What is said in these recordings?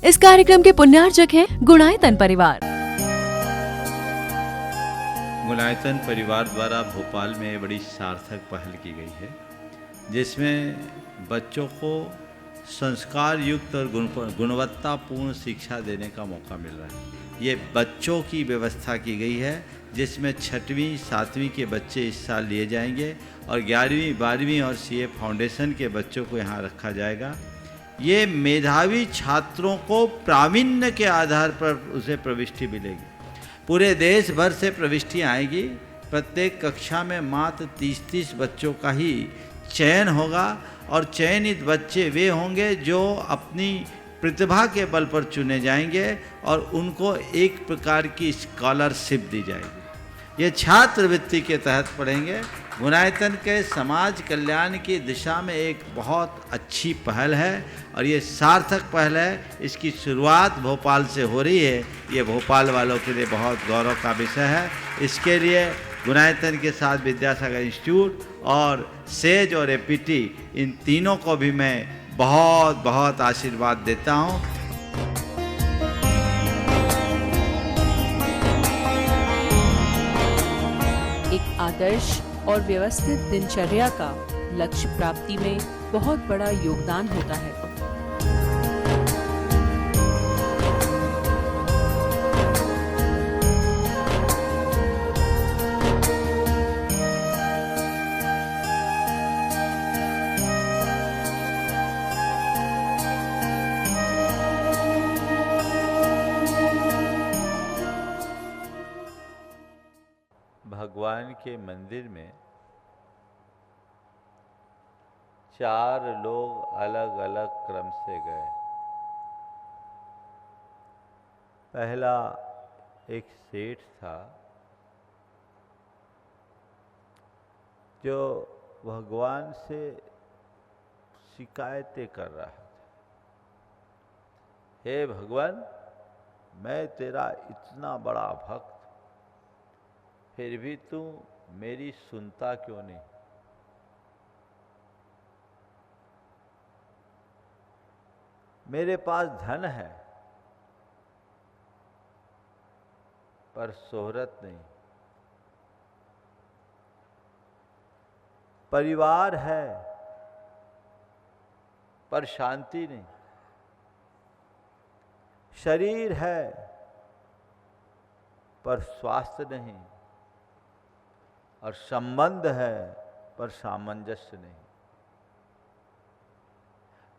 इस कार्यक्रम के पुण्यार्चक हैं गुणायतन परिवार। गुणायतन परिवार द्वारा भोपाल में बड़ी सार्थक पहल की गई है, जिसमें बच्चों को संस्कार युक्त और गुणवत्तापूर्ण शिक्षा देने का मौका मिल रहा है। ये बच्चों की व्यवस्था की गई है, जिसमें 6वीं 7वीं के बच्चे इस साल लिए जाएंगे और 11वीं 12वीं और सीए फाउंडेशन के बच्चों को यहाँ रखा जाएगा। ये मेधावी छात्रों को प्रावीण्य के आधार पर उसे प्रविष्टि मिलेगी। पूरे देश भर से प्रविष्टियाँ आएगी। प्रत्येक कक्षा में मात्र 30-30 बच्चों का ही चयन होगा और चयनित बच्चे वे होंगे जो अपनी प्रतिभा के बल पर चुने जाएंगे और उनको एक प्रकार की स्कॉलरशिप दी जाएगी। ये छात्रवृत्ति के तहत पढ़ेंगे। गुणायतन के समाज कल्याण की दिशा में एक बहुत अच्छी पहल है और ये सार्थक पहल है। इसकी शुरुआत भोपाल से हो रही है। ये भोपाल वालों के लिए बहुत गौरव का विषय है। इसके लिए गुणायतन के साथ विद्यासागर इंस्टीट्यूट और सेज और एपीटी, इन तीनों को भी मैं बहुत बहुत आशीर्वाद देता हूँ। एक आदर्श और व्यवस्थित दिनचर्या का लक्ष्य प्राप्ति में बहुत बड़ा योगदान होता है। भगवान के मंदिर में 4 लोग अलग अलग क्रम से गए। पहला एक सेठ था जो भगवान से शिकायतें कर रहा था। हे भगवान, मैं तेरा इतना बड़ा भक्त, फिर भी तू मेरी सुनता क्यों नहीं? मेरे पास धन है पर शोहरत नहीं, परिवार है पर शांति नहीं, शरीर है पर स्वास्थ्य नहीं, और संबंध है पर सामंजस्य नहीं।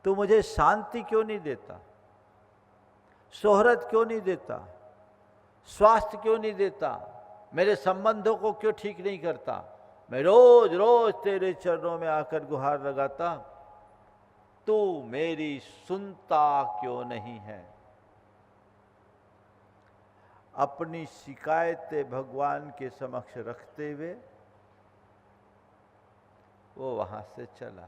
तू मुझे शांति क्यों नहीं देता? शोहरत क्यों नहीं देता? स्वास्थ्य क्यों नहीं देता? मेरे संबंधों को क्यों ठीक नहीं करता? मैं रोज रोज तेरे चरणों में आकर गुहार लगाता, तू मेरी सुनता क्यों नहीं है? अपनी शिकायतें भगवान के समक्ष रखते हुए वो वहां से चला।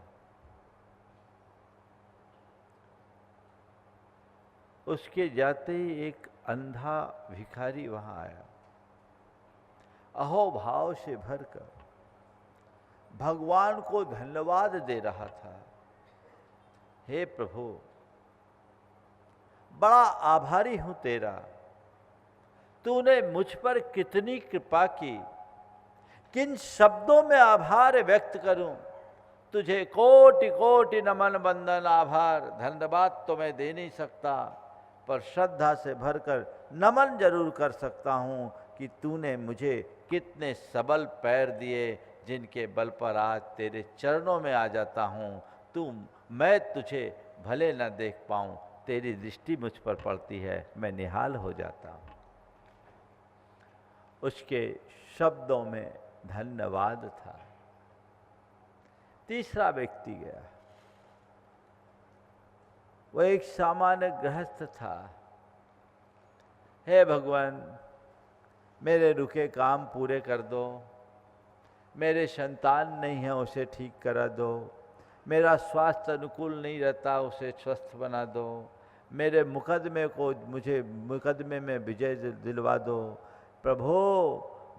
उसके जाते ही एक अंधा भिखारी वहां आया, अहोभाव से भरकर भगवान को धन्यवाद दे रहा था। हे प्रभु, बड़ा आभारी हूं तेरा, तूने मुझ पर कितनी कृपा की। किन शब्दों में आभार व्यक्त करूं? तुझे कोटि कोटि नमन बंदन आभार। धन्यवाद तो मैं दे नहीं सकता, पर श्रद्धा से भरकर नमन जरूर कर सकता हूं कि तूने मुझे कितने सबल पैर दिए, जिनके बल पर आज तेरे चरणों में आ जाता हूं। मैं तुझे भले न देख पाऊं, तेरी दृष्टि मुझ पर पड़ती है, मैं निहाल हो जाता हूं। उसके शब्दों में धन्यवाद था। तीसरा व्यक्ति गया। वह एक सामान्य गृहस्थ था। हे भगवान, मेरे रुके काम पूरे कर दो, मेरे संतान नहीं है उसे ठीक करा दो, मेरा स्वास्थ्य अनुकूल नहीं रहता उसे स्वस्थ बना दो, मेरे मुझे मुकदमे में विजय दिलवा दो। प्रभु,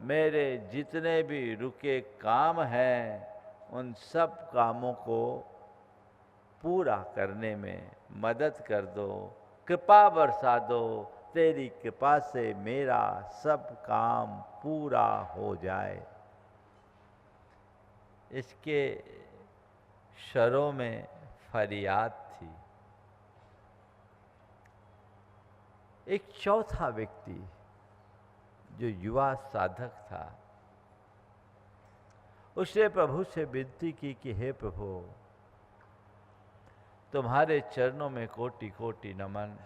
मेरे जितने भी रुके काम हैं उन सब कामों को पूरा करने में मदद कर दो। कृपा बरसा दो, तेरी कृपा से मेरा सब काम पूरा हो जाए। इसके शरों में फरियाद थी। एक चौथा व्यक्ति जो युवा साधक था, उसने प्रभु से विनती की कि हे प्रभु, तुम्हारे चरणों में कोटि कोटि नमन।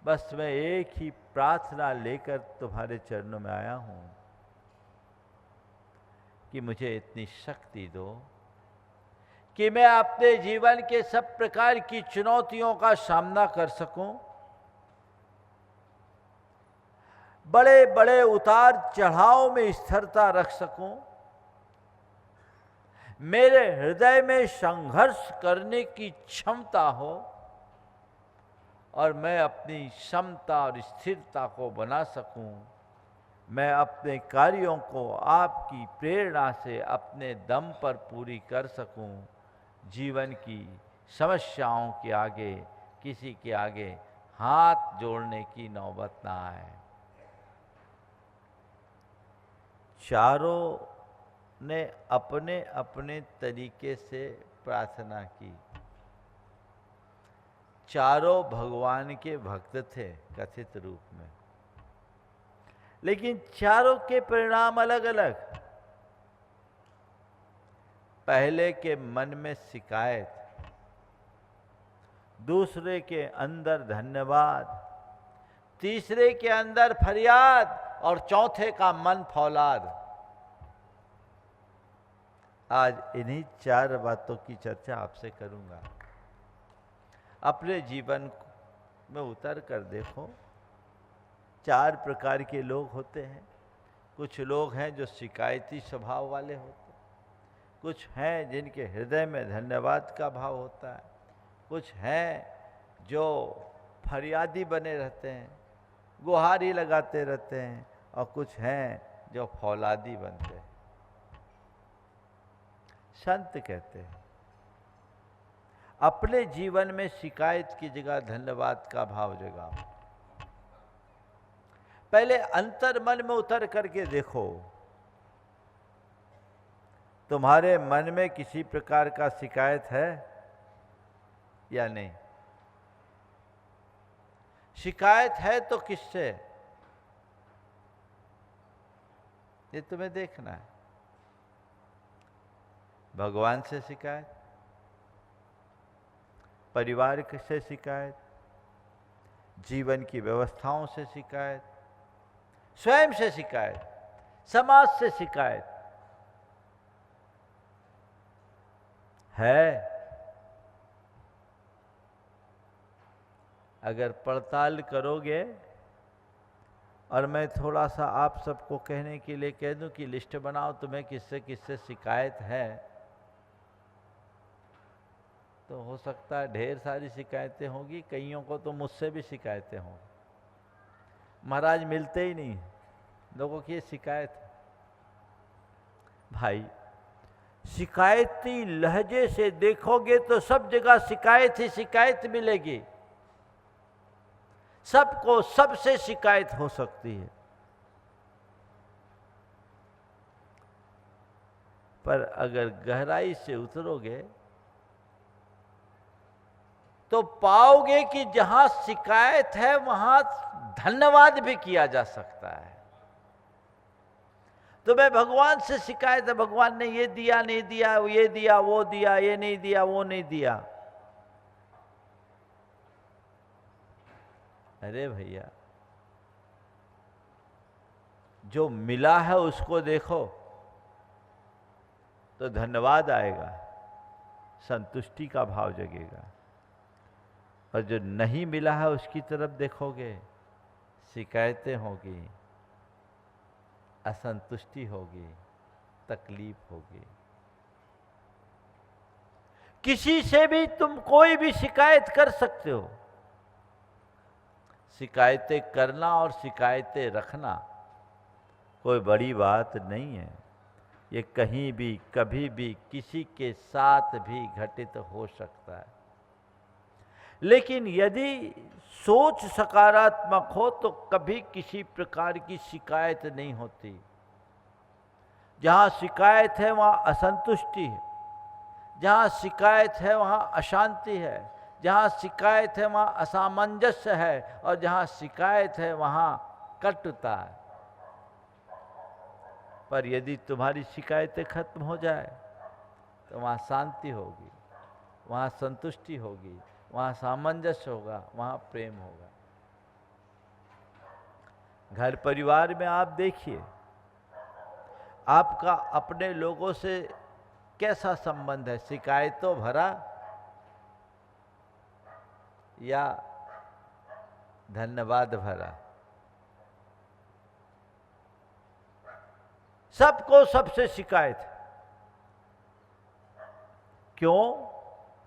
बस मैं एक ही प्रार्थना लेकर तुम्हारे चरणों में आया हूं कि मुझे इतनी शक्ति दो कि मैं अपने जीवन के सब प्रकार की चुनौतियों का सामना कर सकूं, बड़े बड़े उतार चढ़ाव में स्थिरता रख सकूं, मेरे हृदय में संघर्ष करने की क्षमता हो और मैं अपनी क्षमता और स्थिरता को बना सकूं। मैं अपने कार्यों को आपकी प्रेरणा से अपने दम पर पूरी कर सकूं। जीवन की समस्याओं के आगे किसी के आगे हाथ जोड़ने की नौबत ना आए। चारों ने अपने अपने तरीके से प्रार्थना की। चारों भगवान के भक्त थे कथित रूप में, लेकिन चारों के परिणाम अलग अलग। पहले के मन में शिकायत, दूसरे के अंदर धन्यवाद, तीसरे के अंदर फरियाद और चौथे का मन फौलाद। आज इन्हीं चार बातों की चर्चा आपसे करूंगा। अपने जीवन में उतर कर देखो, चार प्रकार के लोग होते हैं। कुछ लोग हैं जो शिकायती स्वभाव वाले होते हैं, कुछ हैं जिनके हृदय में धन्यवाद का भाव होता है, कुछ हैं जो फरियादी बने रहते हैं, गुहारी लगाते रहते हैं, और कुछ हैं जो फौलादी बनते हैं। संत कहते हैं अपने जीवन में शिकायत की जगह धन्यवाद का भाव जगाओ। पहले अंतर मन में उतर करके देखो, तुम्हारे मन में किसी प्रकार का शिकायत है या नहीं? शिकायत है तो किससे? ये तुम्हें देखना है। भगवान से शिकायत, परिवार से शिकायत, जीवन की व्यवस्थाओं से शिकायत, स्वयं से शिकायत, समाज से शिकायत है। अगर पड़ताल करोगे, और मैं थोड़ा सा आप सबको कहने के लिए कह दूं कि लिस्ट बनाओ तुम्हें किससे किससे शिकायत है, तो हो सकता है ढेर सारी शिकायतें होंगी। कईयों को तो मुझसे भी शिकायतें होंगी। महाराज मिलते ही नहीं, लोगों की शिकायत। भाई, शिकायती लहजे से देखोगे तो सब जगह शिकायत ही शिकायत मिलेगी। सबको सबसे शिकायत हो सकती है, पर अगर गहराई से उतरोगे तो पाओगे कि जहां शिकायत है वहां धन्यवाद भी किया जा सकता है। तो मैं भगवान से शिकायत है, भगवान ने ये दिया नहीं दिया, ये दिया वो दिया, ये नहीं दिया वो नहीं दिया। अरे भैया, जो मिला है उसको देखो तो धन्यवाद आएगा, संतुष्टि का भाव जगेगा। और जो नहीं मिला है उसकी तरफ देखोगे, शिकायतें होगी, असंतुष्टि होगी, तकलीफ होगी। किसी से भी तुम कोई भी शिकायत कर सकते हो। शिकायतें करना और शिकायतें रखना कोई बड़ी बात नहीं है। ये कहीं भी कभी भी किसी के साथ भी घटित हो सकता है। लेकिन यदि सोच सकारात्मक हो तो कभी किसी प्रकार की शिकायत नहीं होती। जहां शिकायत है वहां असंतुष्टि है, जहां शिकायत है वहां अशांति है, जहां शिकायत है वहां असामंजस्य है, और जहां शिकायत है वहां कटुता है। पर यदि तुम्हारी शिकायतें खत्म हो जाए तो वहां शांति होगी, वहां संतुष्टि होगी, वहां सामंजस्य होगा, वहां प्रेम होगा। घर परिवार में आप देखिए, आपका अपने लोगों से कैसा संबंध है? शिकायतों भरा या धन्यवाद भरा? सबको सबसे शिकायत है। क्यों?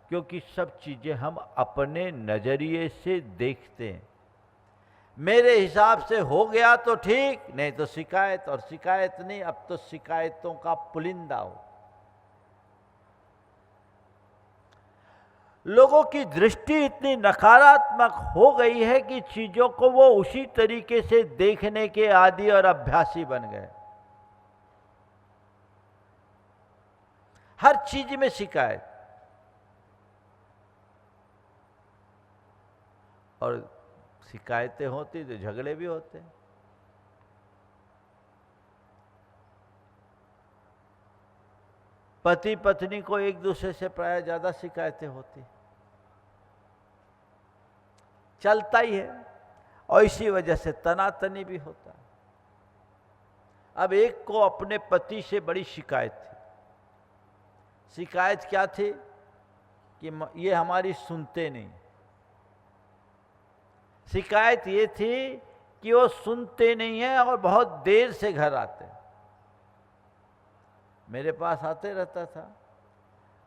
क्योंकि सब चीजें हम अपने नजरिए से देखते हैं। मेरे हिसाब से हो गया तो ठीक, नहीं तो शिकायत, और शिकायत नहीं, अब तो शिकायतों का पुलिंदा हो। लोगों की दृष्टि इतनी नकारात्मक हो गई है कि चीजों को वो उसी तरीके से देखने के आदी और अभ्यासी बन गए। हर चीज में शिकायत, और शिकायतें होती तो झगड़े भी होते। पति पत्नी को एक दूसरे से प्राय ज्यादा शिकायतें होती, चलता ही है, और इसी वजह से तनातनी भी होता है। अब एक को अपने पति से बड़ी शिकायत थी। शिकायत क्या थी? कि ये हमारी सुनते नहीं। शिकायत ये थी कि वो सुनते नहीं हैं और बहुत देर से घर आते हैं। मेरे पास आते रहता था,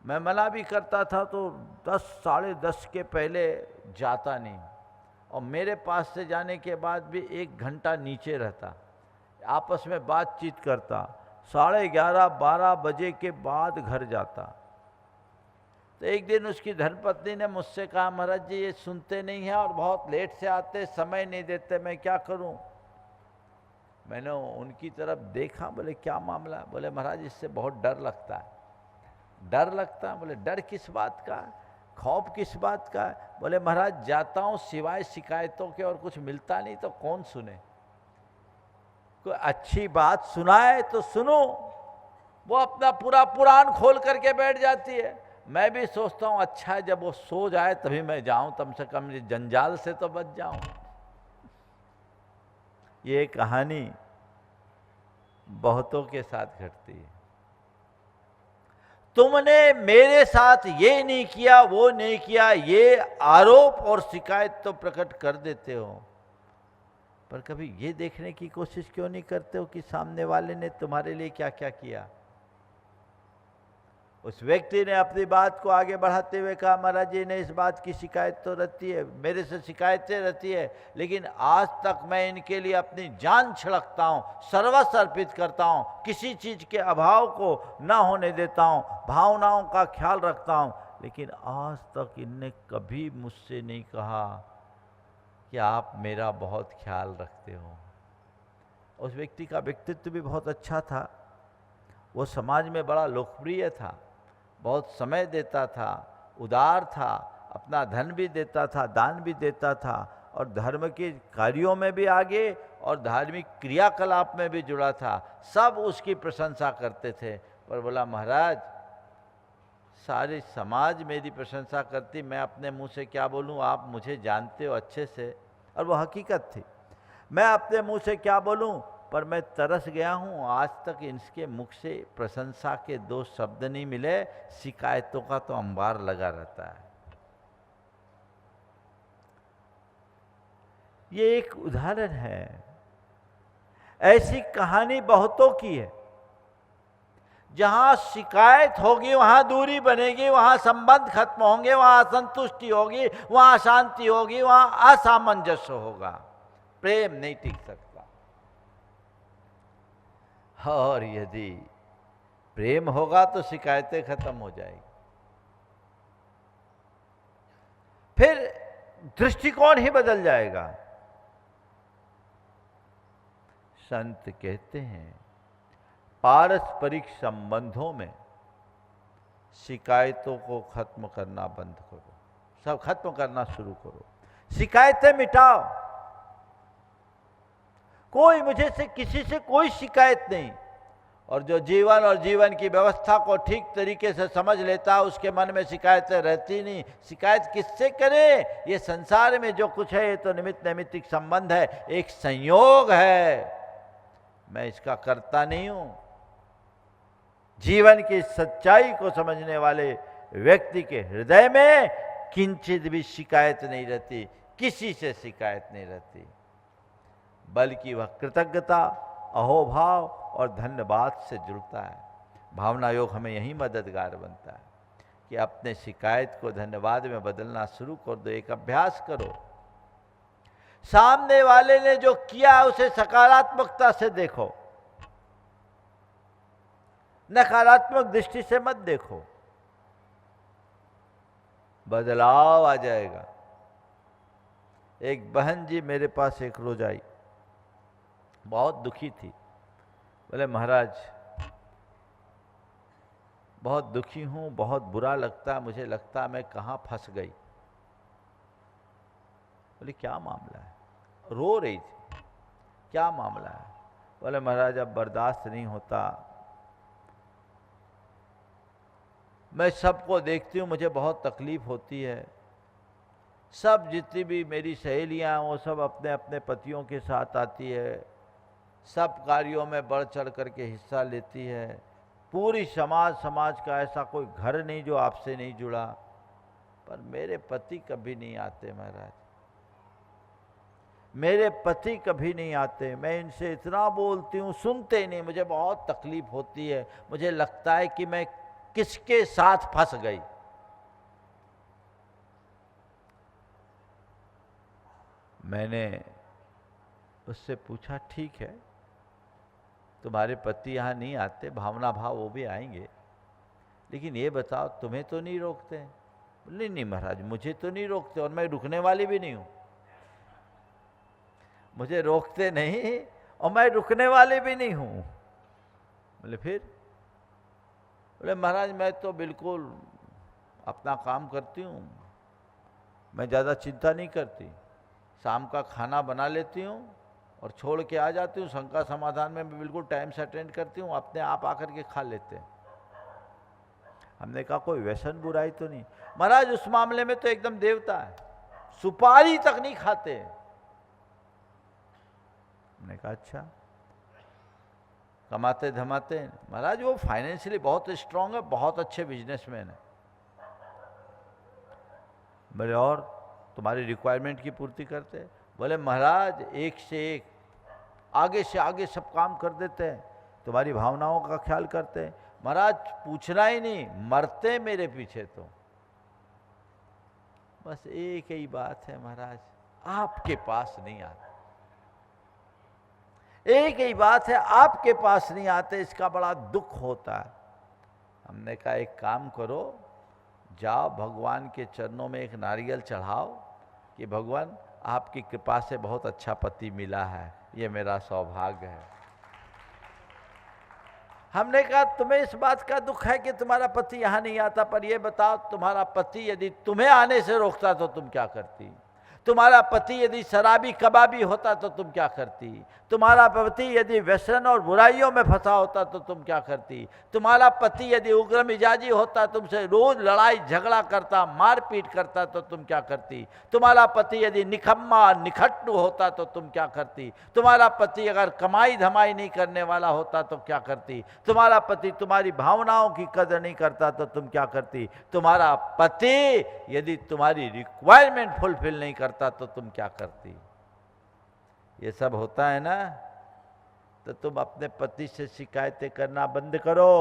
मैं मना भी करता था तो 10 साढ़े 10 के पहले जाता नहीं, और मेरे पास से जाने के बाद भी 1 घंटा नीचे रहता, आपस में बातचीत करता, 11:30 12 बजे के बाद घर जाता। तो एक दिन उसकी धर्मपत्नी ने मुझसे कहा, महाराज जी ये सुनते नहीं हैं और बहुत लेट से आते, समय नहीं देते, मैं क्या करूं? मैंने उनकी तरफ देखा, बोले क्या मामला? बोले महाराज इससे बहुत डर लगता है। डर लगता है? बोले डर किस बात का? खौफ किस बात का? बोले महाराज जाता हूं, सिवाय शिकायतों के और कुछ मिलता नहीं, तो कौन सुने? कोई अच्छी बात सुनाए तो सुनो। वो अपना पूरा पुराण खोल करके बैठ जाती है। मैं भी सोचता हूं अच्छा है जब वो सो जाए तभी मैं जाऊं, कम से कम जंजाल से तो बच जाऊं। ये कहानी बहुतों के साथ घटती है। तुमने मेरे साथ ये नहीं किया, वो नहीं किया, ये आरोप और शिकायत तो प्रकट कर देते हो, पर कभी ये देखने की कोशिश क्यों नहीं करते हो कि सामने वाले ने तुम्हारे लिए क्या क्या किया? उस व्यक्ति ने अपनी बात को आगे बढ़ाते हुए कहा, महाराज जी ने इस बात की शिकायत तो रहती है, मेरे से शिकायतें रहती है, लेकिन आज तक मैं इनके लिए अपनी जान छिड़कता हूँ, सर्वस्व अर्पित करता हूँ, किसी चीज़ के अभाव को ना होने देता हूँ, भावनाओं का ख्याल रखता हूँ, लेकिन आज तक इनने कभी मुझसे नहीं कहा कि आप मेरा बहुत ख्याल रखते हो। उस व्यक्ति का व्यक्तित्व भी बहुत अच्छा था, वो समाज में बड़ा लोकप्रिय था, बहुत समय देता था, उदार था, अपना धन भी देता था, दान भी देता था, और धर्म के कार्यों में भी आगे और धार्मिक क्रियाकलाप में भी जुड़ा था। सब उसकी प्रशंसा करते थे। पर बोला महाराज सारे समाज मेरी प्रशंसा करती, मैं अपने मुंह से क्या बोलूं? आप मुझे जानते हो अच्छे से, और वो हकीकत थी। मैं अपने मुंह से क्या बोलूं? पर मैं तरस गया हूं, आज तक इनके मुख से प्रशंसा के 2 शब्द नहीं मिले, शिकायतों का तो अंबार लगा रहता है। ये एक उदाहरण है। ऐसी कहानी बहुतों की है। जहां शिकायत होगी वहां दूरी बनेगी, वहां संबंध खत्म होंगे, वहां असंतुष्टि होगी, वहां अशांति होगी, वहां असामंजस्य होगा, प्रेम नहीं टिक सकता। और यदि प्रेम होगा तो शिकायतें खत्म हो जाएगी। फिर दृष्टिकोण ही बदल जाएगा। संत कहते हैं पारस्परिक संबंधों में शिकायतों को खत्म करना बंद करो, सब खत्म करना शुरू करो, शिकायतें मिटाओ। कोई मुझे से किसी से कोई शिकायत नहीं। और जो जीवन और जीवन की व्यवस्था को ठीक तरीके से समझ लेता है उसके मन में शिकायतें रहती नहीं। शिकायत किससे करे? ये संसार में जो कुछ है ये तो निमित्त नैमित्तिक संबंध है, एक संयोग है, मैं इसका करता नहीं हूं। जीवन की सच्चाई को समझने वाले व्यक्ति के हृदय में किंचित भी शिकायत नहीं रहती, किसी से शिकायत नहीं रहती, बल्कि वह कृतज्ञता, अहोभाव और धन्यवाद से जुड़ता है। भावना योग हमें यही मददगार बनता है कि अपने शिकायत को धन्यवाद में बदलना शुरू कर दो। एक अभ्यास करो, सामने वाले ने जो किया उसे सकारात्मकता से देखो, नकारात्मक दृष्टि से मत देखो, बदलाव आ जाएगा। एक बहन जी मेरे पास एक रोज आई, बहुत दुखी थी। बोले महाराज बहुत दुखी हूं, बहुत बुरा लगता है, मुझे लगता है मैं कहाँ फंस गई। बोले क्या मामला है? रो रही थी, क्या मामला है? बोले महाराज अब बर्दाश्त नहीं होता, मैं सबको देखती हूँ, मुझे बहुत तकलीफ होती है। सब जितनी भी मेरी सहेलियाँ हैं वो सब अपने अपने पतियों के साथ आती है, सब कार्यों में बढ़ चढ़ करके हिस्सा लेती है। पूरी समाज का ऐसा कोई घर नहीं जो आपसे नहीं जुड़ा, पर मेरे पति कभी नहीं आते महाराज, मेरे पति कभी नहीं आते। मैं इनसे इतना बोलती हूँ, सुनते ही नहीं, मुझे बहुत तकलीफ होती है, मुझे लगता है कि मैं किसके साथ फंस गई। मैंने उससे पूछा ठीक है, तुम्हारे पति यहाँ नहीं आते, भावना भाव वो भी आएंगे, लेकिन ये बताओ तुम्हें तो नहीं रोकते? बोले नहीं महाराज मुझे तो नहीं रोकते, और मैं रुकने वाली भी नहीं हूँ। मुझे रोकते नहीं और मैं रुकने वाले भी नहीं हूँ। बोले फिर? बोले महाराज मैं तो बिल्कुल अपना काम करती हूँ, मैं ज़्यादा चिंता नहीं करती, शाम का खाना बना लेती हूँ और छोड़ के आ जाती हूँ। शंका समाधान में मैं बिल्कुल टाइम से अटेंड करती हूँ, अपने आप आकर के खा लेते हैं। हमने कहा कोई व्यसन बुराई तो नहीं? महाराज उस मामले में तो एकदम देवता है, सुपारी तक नहीं खाते। हमने कहा अच्छा, कमाते धमाते? महाराज वो फाइनेंशियली बहुत स्ट्रांग है, बहुत अच्छे बिजनेसमैन है। बोले और तुम्हारी रिक्वायरमेंट की पूर्ति करते? बोले महाराज एक से एक, आगे से आगे सब काम कर देते हैं, तुम्हारी भावनाओं का ख्याल करते हैं। महाराज पूछना ही नहीं, मरते मेरे पीछे तो। बस एक ही बात है महाराज, आपके पास नहीं आते। एक ही बात है, आपके पास नहीं आते, इसका बड़ा दुख होता है। हमने कहा एक काम करो, जाओ भगवान के चरणों में एक नारियल चढ़ाओ कि भगवान आपकी कृपा से बहुत अच्छा पति मिला है, ये मेरा सौभाग्य है। हमने कहा तुम्हें इस बात का दुख है कि तुम्हारा पति यहाँ नहीं आता, पर यह बताओ तुम्हारा पति यदि तुम्हें आने से रोकता तो तुम क्या करती? तुम्हारा पति यदि शराबी कबाबी होता तो तुम क्या करती? तुम्हारा पति यदि व्यसन और बुराइयों में फंसा होता तो तुम क्या करती? तुम्हारा पति यदि उग्र मिजाजी होता, तुमसे रोज लड़ाई झगड़ा करता, मारपीट करता तो तुम क्या करती? तुम्हारा पति यदि निखम्मा निखट्टू होता तो तुम क्या करती? तुम्हारा पति अगर कमाई धमाई नहीं करने वाला होता तो क्या करती? तुम्हारा पति तुम्हारी भावनाओं की कदर नहीं करता तो तुम क्या करती? तुम्हारा पति यदि तुम्हारी रिक्वायरमेंट फुलफिल नहीं करता तो तुम क्या करती? ये सब होता है ना, तो तुम अपने पति से शिकायतें करना बंद करो,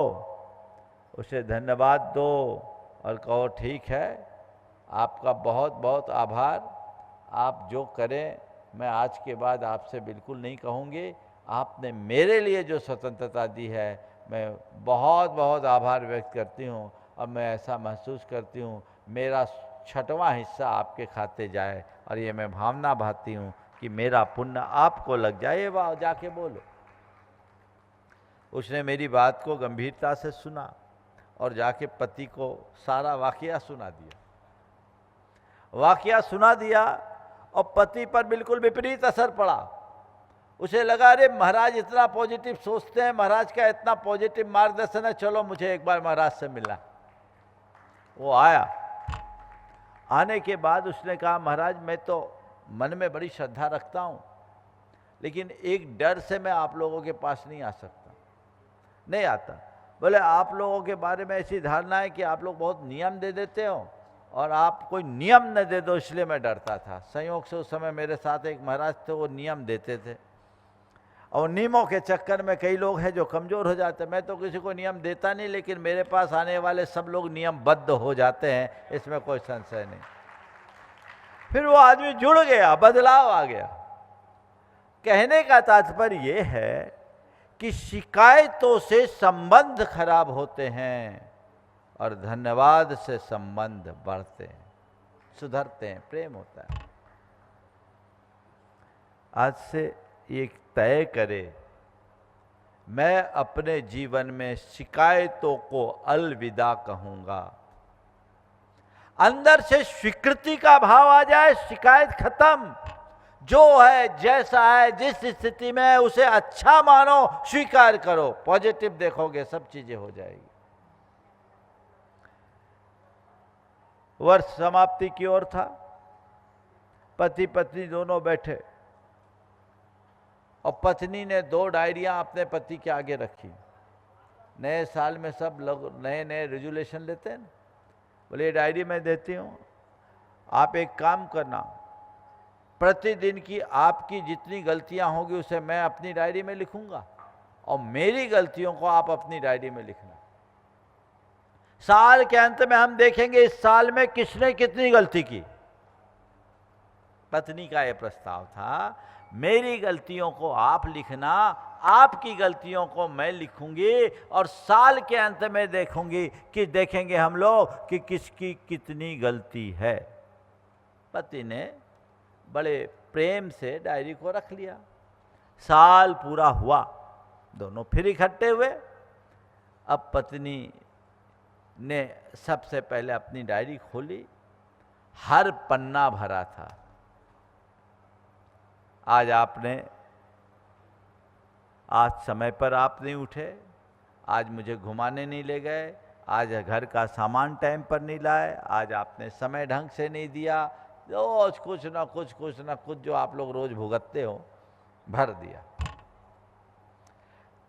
उसे धन्यवाद दो और कहो ठीक है, आपका बहुत बहुत आभार, आप जो करें मैं आज के बाद आपसे बिल्कुल नहीं कहूँगी। आपने मेरे लिए जो स्वतंत्रता दी है मैं बहुत बहुत आभार व्यक्त करती हूँ, और मैं ऐसा महसूस करती हूँ मेरा 6वां हिस्सा आपके खाते जाए, और ये मैं भावना भाती हूँ कि मेरा पुण्य आपको लग जाए, वाह जाके बोलो। उसने मेरी बात को गंभीरता से सुना और जाके पति को सारा वाकया सुना दिया। वाकया सुना दिया और पति पर बिल्कुल विपरीत असर पड़ा। उसे लगा अरे महाराज इतना पॉजिटिव सोचते हैं, महाराज का इतना पॉजिटिव मार्गदर्शन है, चलो मुझे एक बार महाराज से मिलना। वो आया। आने के बाद उसने कहा महाराज मैं तो मन में बड़ी श्रद्धा रखता हूँ, लेकिन एक डर से मैं आप लोगों के पास नहीं आ सकता। नहीं आता। बोले आप लोगों के बारे में ऐसी धारणा है कि आप लोग बहुत नियम दे देते हो, और आप कोई नियम न दे दो, इसलिए मैं डरता था। संयोग से उस समय मेरे साथ एक महाराज थे, वो नियम देते थे, और नियमों के चक्कर में कई लोग हैं जो कमज़ोर हो जाते हैं। मैं तो किसी को नियम देता नहीं, लेकिन मेरे पास आने वाले सब लोग नियमबद्ध हो जाते हैं, इसमें कोई संशय नहीं। फिर वो आदमी जुड़ गया, बदलाव आ गया। कहने का तात्पर्य ये है कि शिकायतों से संबंध खराब होते हैं और धन्यवाद से संबंध बढ़ते हैं, सुधरते हैं, प्रेम होता है। आज से एक तय करे, मैं अपने जीवन में शिकायतों को अलविदा कहूंगा। अंदर से स्वीकृति का भाव आ जाए, शिकायत खत्म। जो है जैसा है, जिस स्थिति में है उसे अच्छा मानो, स्वीकार करो, पॉजिटिव देखोगे, सब चीजें हो जाएगी। वर्ष समाप्ति की ओर था। पति पत्नी दोनों बैठे और पत्नी ने 2 डायरियां अपने पति के आगे रखी। नए साल में सब लोग नए नए रेजोल्यूशन लेते हैं ना। बोले ये डायरी मैं देती हूँ, आप एक काम करना, प्रतिदिन की आपकी जितनी गलतियां होगी उसे मैं अपनी डायरी में लिखूंगा, और मेरी गलतियों को आप अपनी डायरी में लिखना। साल के अंत में हम देखेंगे इस साल में किसने कितनी गलती की। पत्नी का यह प्रस्ताव था, मेरी गलतियों को आप लिखना, आपकी गलतियों को मैं लिखूंगी, और साल के अंत में देखेंगे हम लोग कि किसकी कितनी गलती है। पति ने बड़े प्रेम से डायरी को रख लिया। साल पूरा हुआ, दोनों फिर इकट्ठे हुए। अब पत्नी ने सबसे पहले अपनी डायरी खोली, हर पन्ना भरा था। आज समय पर आप नहीं उठे, आज मुझे घुमाने नहीं ले गए, आज घर का सामान टाइम पर नहीं लाए, आज आपने समय ढंग से नहीं दिया, रोज कुछ ना कुछ जो आप लोग रोज भुगतते हो भर दिया।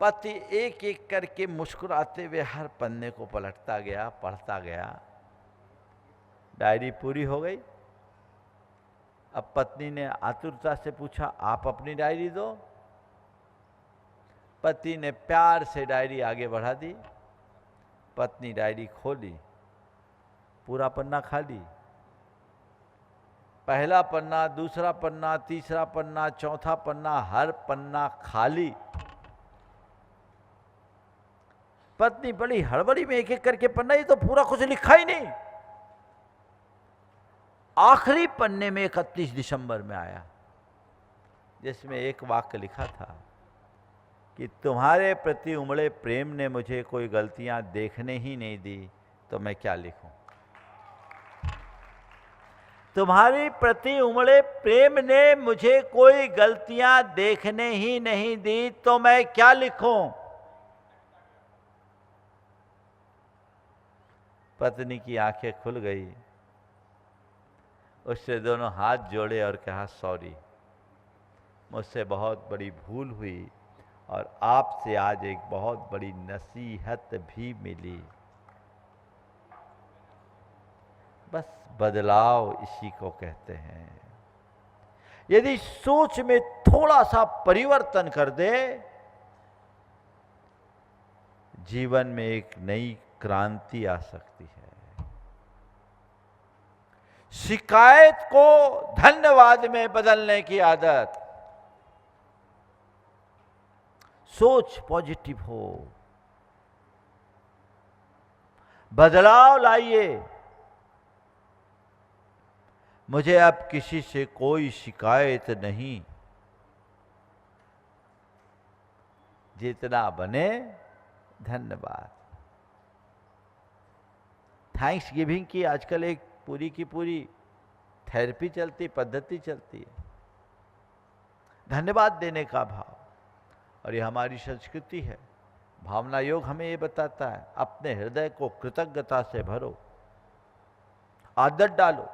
पति एक एक करके मुस्कुराते हुए हर पन्ने को पलटता गया, पढ़ता गया। डायरी पूरी हो गई। अब पत्नी ने आतुरता से पूछा, आप अपनी डायरी दो। पति ने प्यार से डायरी आगे बढ़ा दी। पत्नी डायरी खोली, पूरा पन्ना खाली। पहला पन्ना, दूसरा पन्ना, तीसरा पन्ना, चौथा पन्ना, हर पन्ना खाली। पत्नी बड़ी हड़बड़ी में एक एक करके पन्ना, ये तो पूरा कुछ लिखा ही नहीं। आखिरी पन्ने में 31 दिसंबर में आया, जिसमें एक वाक्य लिखा था कि तुम्हारे प्रति उमड़े प्रेम ने मुझे कोई गलतियां देखने ही नहीं दी, तो मैं क्या लिखूं। तुम्हारी प्रति उमड़े प्रेम ने मुझे कोई गलतियां देखने ही नहीं दी, तो मैं क्या लिखूं। पत्नी की आंखें खुल गई। उससे दोनों हाथ जोड़े और कहा, सॉरी, मुझसे बहुत बड़ी भूल हुई, और आपसे आज एक बहुत बड़ी नसीहत भी मिली। बस बदलाव इसी को कहते हैं। यदि सोच में थोड़ा सा परिवर्तन कर दे, जीवन में एक नई क्रांति आ सकती है। शिकायत को धन्यवाद में बदलने की आदत। सोच पॉजिटिव हो, बदलाव लाइए। मुझे अब किसी से कोई शिकायत नहीं। जितना बने धन्यवाद। थैंक्स गिविंग की आजकल एक पूरी की पूरी थेरेपी चलती, पद्धति चलती है, धन्यवाद देने का भाव। और ये हमारी संस्कृति है। भावना योग हमें ये बताता है, अपने हृदय को कृतज्ञता से भरो, आदत डालो।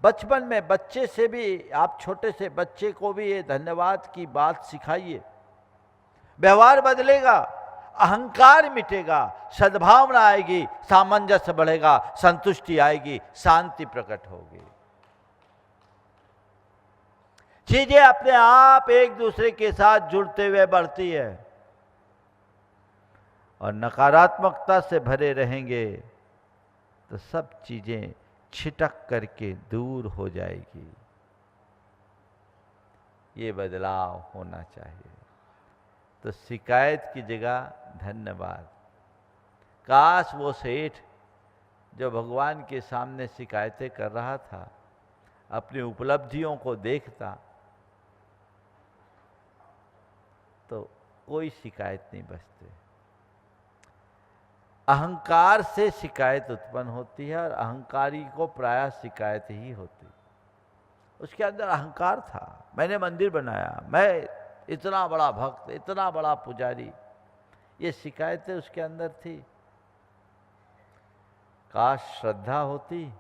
बचपन में बच्चे से भी, आप छोटे से बच्चे को भी ये धन्यवाद की बात सिखाइए। व्यवहार बदलेगा, अहंकार मिटेगा, सद्भावना आएगी, सामंजस्य बढ़ेगा, संतुष्टि आएगी, शांति प्रकट होगी। चीजें अपने आप एक दूसरे के साथ जुड़ते हुए बढ़ती है। और नकारात्मकता से भरे रहेंगे तो सब चीजें छिटक करके दूर हो जाएगी। ये बदलाव होना चाहिए। तो शिकायत की जगह धन्यवाद। काश वो सेठ जो भगवान के सामने शिकायतें कर रहा था, अपनी उपलब्धियों को देखता तो कोई शिकायत नहीं बचती। अहंकार से शिकायत उत्पन्न होती है और अहंकारी को प्रायः शिकायत ही होती। उसके अंदर अहंकार था, मैंने मंदिर बनाया, मैं इतना बड़ा भक्त, इतना बड़ा पुजारी, ये शिकायतें उसके अंदर थी। काश श्रद्धा होती,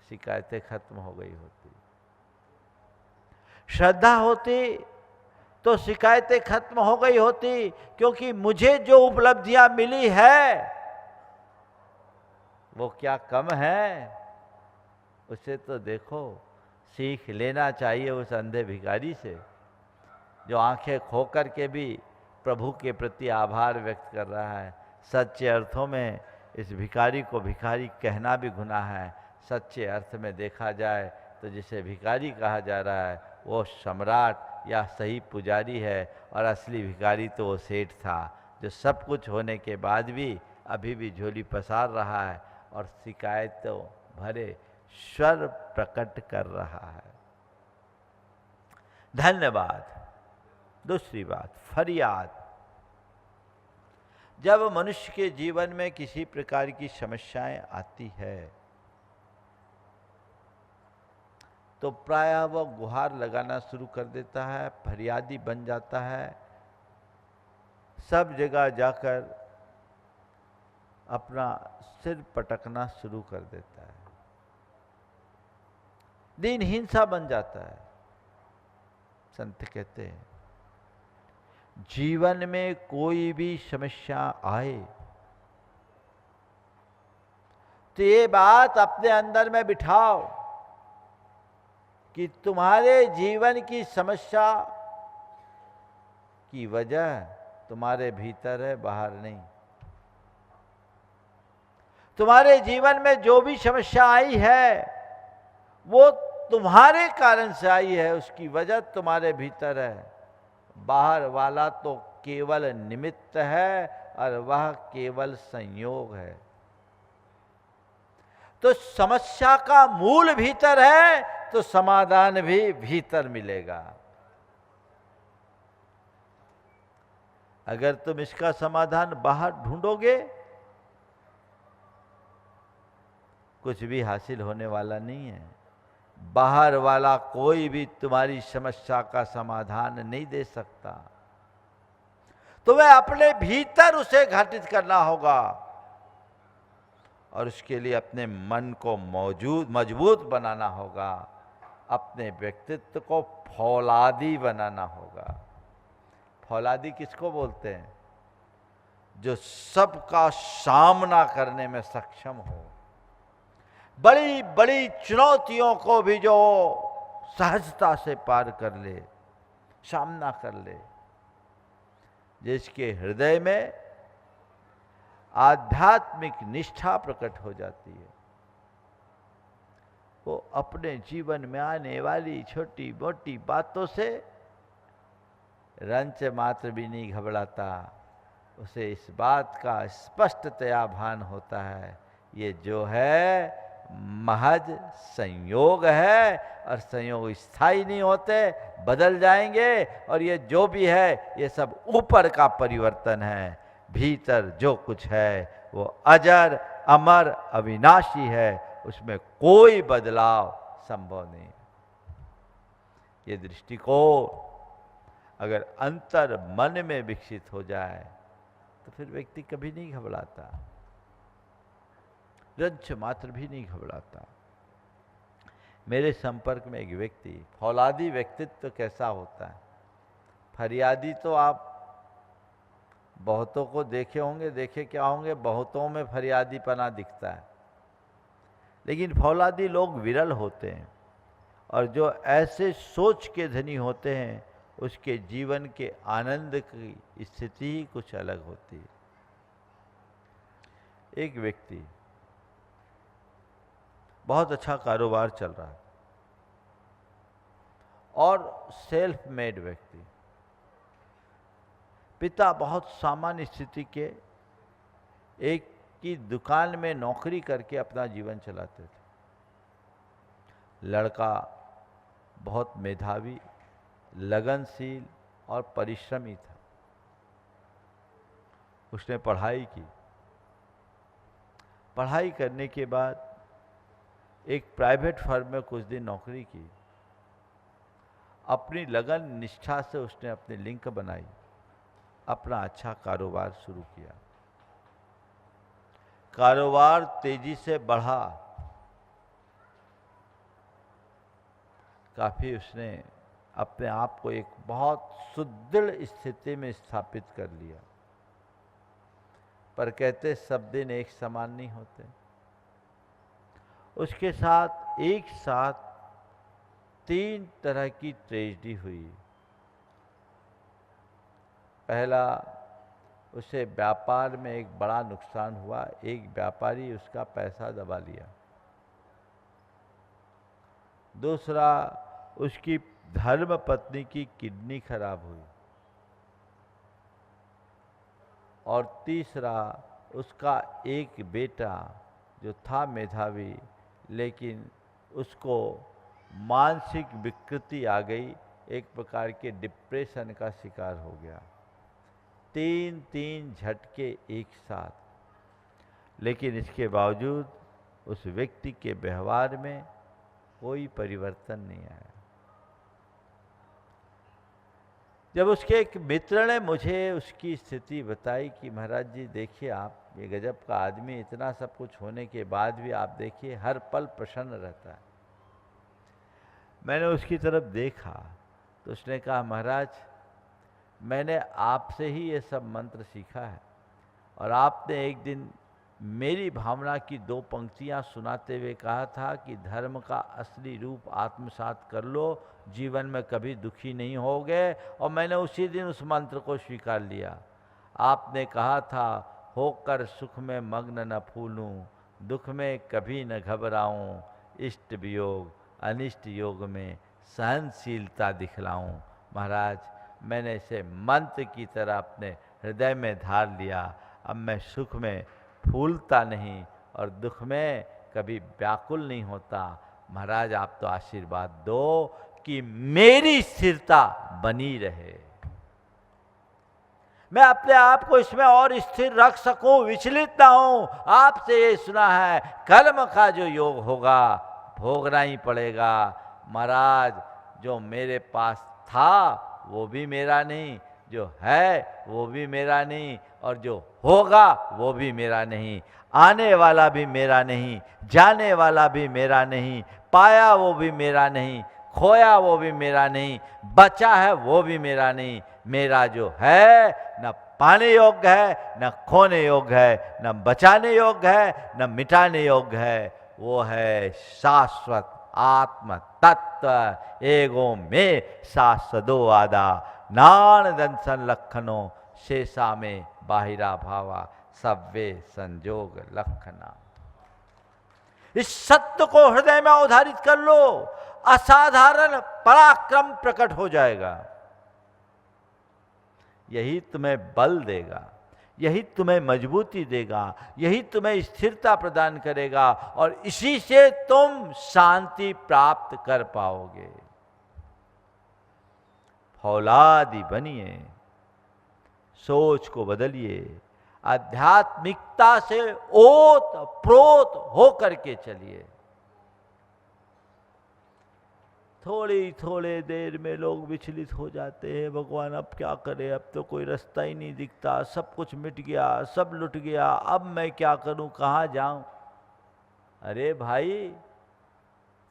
शिकायतें खत्म हो गई होती। श्रद्धा होती तो शिकायतें खत्म हो गई होती, क्योंकि मुझे जो उपलब्धियां मिली है वो क्या कम है? उसे तो देखो, सीख लेना चाहिए उस अंधे भिखारी से, जो आंखें खो कर के भी प्रभु के प्रति आभार व्यक्त कर रहा है। सच्चे अर्थों में इस भिखारी को भिखारी कहना भी गुनाह है। सच्चे अर्थ में देखा जाए तो जिसे भिखारी कहा जा रहा है वो सम्राट या सही पुजारी है, और असली भिखारी तो वो सेठ था, जो सब कुछ होने के बाद भी अभी भी झोली पसार रहा है और शिकायतों भरे स्वर प्रकट कर रहा है। धन्यवाद। दूसरी बात, फरियाद। जब मनुष्य के जीवन में किसी प्रकार की समस्याएं आती है तो प्रायः वह गुहार लगाना शुरू कर देता है, फरियादी बन जाता है, सब जगह जाकर अपना सिर पटकना शुरू कर देता है, दीनहीन सा बन जाता है। संत कहते हैं जीवन में कोई भी समस्या आए तो ये बात अपने अंदर में बिठाओ कि तुम्हारे जीवन की समस्या की वजह तुम्हारे भीतर है, बाहर नहीं। तुम्हारे जीवन में जो भी समस्या आई है वो तुम्हारे कारण से आई है, उसकी वजह तुम्हारे भीतर है। बाहर वाला तो केवल निमित्त है और वह केवल संयोग है। तो समस्या का मूल भीतर है तो समाधान भी भीतर मिलेगा। अगर तुम इसका समाधान बाहर ढूंढोगे कुछ भी हासिल होने वाला नहीं है। बाहर वाला कोई भी तुम्हारी समस्या का समाधान नहीं दे सकता। तुम्हें अपने भीतर उसे घटित करना होगा और उसके लिए अपने मन को मजबूत बनाना होगा, अपने व्यक्तित्व को फौलादी बनाना होगा। फौलादी किसको बोलते हैं? जो सबका सामना करने में सक्षम हो, बड़ी बड़ी चुनौतियों को भी जो सहजता से पार कर ले, सामना कर ले, जिसके हृदय में आध्यात्मिक निष्ठा प्रकट हो जाती है, वो अपने जीवन में आने वाली छोटी मोटी बातों से रंच मात्र भी नहीं घबराता। उसे इस बात का स्पष्टतया भान होता है, ये जो है महज संयोग है, और संयोग स्थायी नहीं होते, बदल जाएंगे। और ये जो भी है ये सब ऊपर का परिवर्तन है, भीतर जो कुछ है वो अजर अमर अविनाशी है, उसमें कोई बदलाव संभव नहीं। ये दृष्टिकोण अगर अंतर मन में विकसित हो जाए तो फिर व्यक्ति कभी नहीं घबराता, रंच मात्र भी नहीं घबराता। मेरे संपर्क में एक व्यक्ति, फौलादी व्यक्तित्व कैसा होता है, फरियादी तो आप बहुतों को देखे होंगे, देखे क्या होंगे, बहुतों में फरियादीपना दिखता है, लेकिन फौलादी लोग विरल होते हैं। और जो ऐसे सोच के धनी होते हैं उसके जीवन के आनंद की स्थिति ही कुछ अलग होती है। एक व्यक्ति, बहुत अच्छा कारोबार चल रहा है और सेल्फ मेड व्यक्ति, पिता बहुत सामान्य स्थिति के एक की दुकान में नौकरी करके अपना जीवन चलाते थे। लड़का बहुत मेधावी, लगनशील और परिश्रमी था। उसने पढ़ाई की, पढ़ाई करने के बाद एक प्राइवेट फर्म में कुछ दिन नौकरी की। अपनी लगन निष्ठा से उसने अपनी लिंक बनाई, अपना अच्छा कारोबार शुरू किया। कारोबार तेजी से बढ़ा, काफी उसने अपने आप को एक बहुत सुदृढ़ स्थिति में स्थापित कर लिया। पर कहते सब दिन एक समान नहीं होते। उसके साथ एक साथ 3 तरह की ट्रेजेडी हुई। पहला, उसे व्यापार में एक बड़ा नुकसान हुआ, एक व्यापारी उसका पैसा दबा लिया। दूसरा, उसकी धर्म पत्नी की किडनी खराब हुई। और तीसरा, उसका एक बेटा जो था मेधावी, लेकिन उसको मानसिक विकृति आ गई, एक प्रकार के डिप्रेशन का शिकार हो गया। 3 झटके एक साथ। लेकिन इसके बावजूद उस व्यक्ति के व्यवहार में कोई परिवर्तन नहीं आया। जब उसके एक मित्र ने मुझे उसकी स्थिति बताई कि महाराज जी देखिए, आप ये गजब का आदमी, इतना सब कुछ होने के बाद भी आप देखिए हर पल प्रसन्न रहता है। मैंने उसकी तरफ देखा तो उसने कहा, महाराज मैंने आपसे ही ये सब मंत्र सीखा है, और आपने एक दिन मेरी भावना की 2 पंक्तियां सुनाते हुए कहा था कि धर्म का असली रूप आत्मसात कर लो, जीवन में कभी दुखी नहीं होगे। और मैंने उसी दिन उस मंत्र को स्वीकार लिया। आपने कहा था, होकर सुख में मग्न न फूलूं, दुख में कभी न घबराऊं, इष्ट वियोग अनिष्ट योग में सहनशीलता दिखलाऊं। महाराज मैंने इसे मंत्र की तरह अपने हृदय में धार लिया। अब मैं सुख में फूलता नहीं और दुख में कभी व्याकुल नहीं होता। महाराज आप तो आशीर्वाद दो कि मेरी स्थिरता बनी रहे, मैं अपने आप को इसमें और स्थिर रख सकूं, विचलित ना हूं। आपसे ये सुना है, कर्म का जो योग होगा भोगना ही पड़ेगा। महाराज जो मेरे पास था वो भी मेरा नहीं, जो है वो भी मेरा नहीं, और जो होगा वो भी मेरा नहीं। आने वाला भी मेरा नहीं, जाने वाला भी मेरा नहीं, पाया वो भी मेरा नहीं, खोया वो भी मेरा नहीं, बचा है वो भी मेरा नहीं। मेरा जो है न पाने योग्य है, न खोने योग्य है, न बचाने योग्य है, न मिटाने योग्य है। वो है शाश्वत आत्म तत्व। एगो में शाश्वतो आदा, नान दंसन लक्षणो, शेषा में बाहिरा भावा, सव्वे संजोग लक्षणा। इस सत्य को हृदय में अवधारित कर लो, असाधारण पराक्रम प्रकट हो जाएगा। यही तुम्हें बल देगा, यही तुम्हें मजबूती देगा, यही तुम्हें स्थिरता प्रदान करेगा और इसी से तुम शांति प्राप्त कर पाओगे। फौलादी बनिए, सोच को बदलिए, आध्यात्मिकता से ओत प्रोत हो करके चलिए। थोड़ी थोड़े देर में लोग विचलित हो जाते हैं, भगवान अब क्या करें, अब तो कोई रास्ता ही नहीं दिखता, सब कुछ मिट गया, सब लुट गया, अब मैं क्या करूं, कहाँ जाऊं। अरे भाई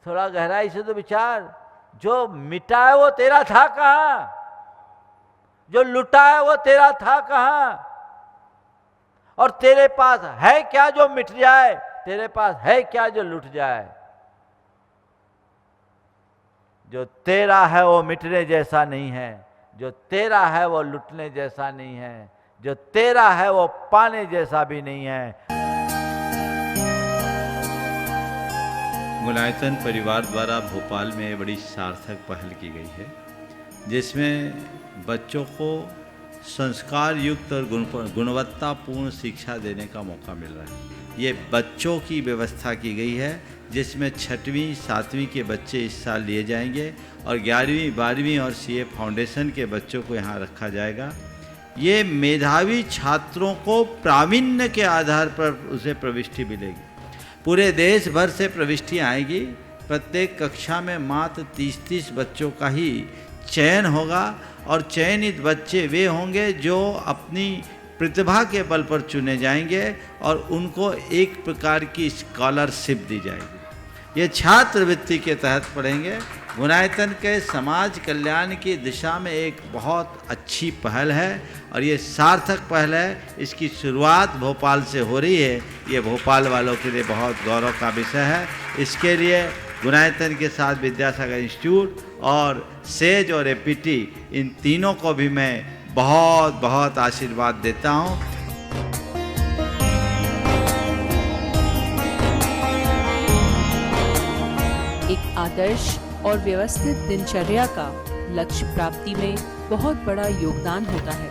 थोड़ा गहराई से तो विचार, जो मिटा है वो तेरा था कहाँ, जो लुटा है वो तेरा था कहाँ, और तेरे पास है क्या जो मिट जाए, तेरे पास है क्या जो लुट जाए। जो तेरा है वो मिटने जैसा नहीं है, जो तेरा है वो लुटने जैसा नहीं है, जो तेरा है वो पाने जैसा भी नहीं है। गुणायतन परिवार द्वारा भोपाल में बड़ी सार्थक पहल की गई है, जिसमें बच्चों को संस्कार युक्त और गुणवत्तापूर्ण शिक्षा देने का मौका मिल रहा है। ये बच्चों की व्यवस्था की गई है, जिसमें 6वीं 7वीं के बच्चे इस साल लिए जाएंगे और 11वीं 12वीं और सीए फाउंडेशन के बच्चों को यहाँ रखा जाएगा। ये मेधावी छात्रों को प्रावीण्य के आधार पर उसे प्रविष्टि मिलेगी। पूरे देश भर से प्रविष्टियाँ आएगी। प्रत्येक कक्षा में मात्र 30-30 बच्चों का ही चयन होगा और चयनित बच्चे वे होंगे जो अपनी प्रतिभा के बल पर चुने जाएंगे और उनको एक प्रकार की स्कॉलरशिप दी जाएगी। ये छात्रवृत्ति के तहत पढ़ेंगे। गुणायतन के समाज कल्याण की दिशा में एक बहुत अच्छी पहल है और ये सार्थक पहल है। इसकी शुरुआत भोपाल से हो रही है। ये भोपाल वालों के लिए बहुत गौरव का विषय है। इसके लिए गुणायतन के साथ विद्यासागर इंस्टीट्यूट और सेज और एपीटी, इन तीनों को भी मैं बहुत बहुत आशीर्वाद देता हूँ। एक आदर्श और व्यवस्थित दिनचर्या का लक्ष्य प्राप्ति में बहुत बड़ा योगदान होता है।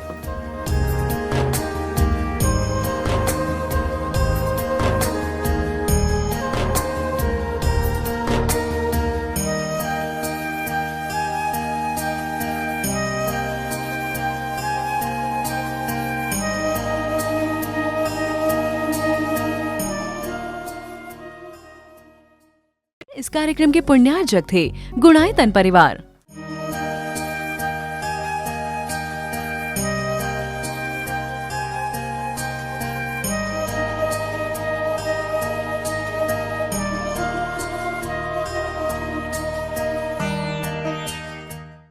इस कार्यक्रम के पुण्यार्जक थे गुणायतन परिवार।